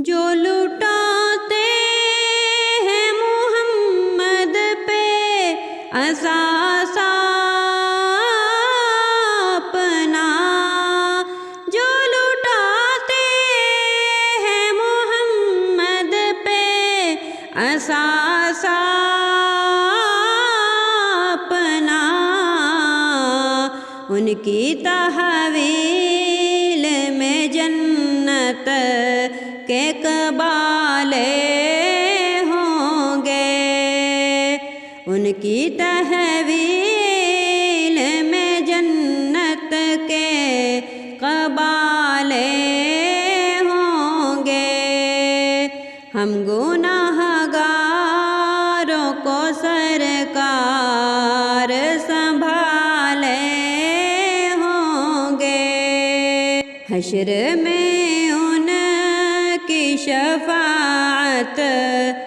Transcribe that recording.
جو لٹاتے ہیں محمد پہ اثاثہ اپنا، جو لٹاتے ہیں محمد پہ اثاثہ اپنا، ان کی تحویل میں جنت کے قبالے ہوں گے، ان کی تحویل میں جنت کے قبالے ہوں گے۔ ہم گناہگاروں کو سرکار سنبھالے ہوں گے، حشر میں ان کی شفاعت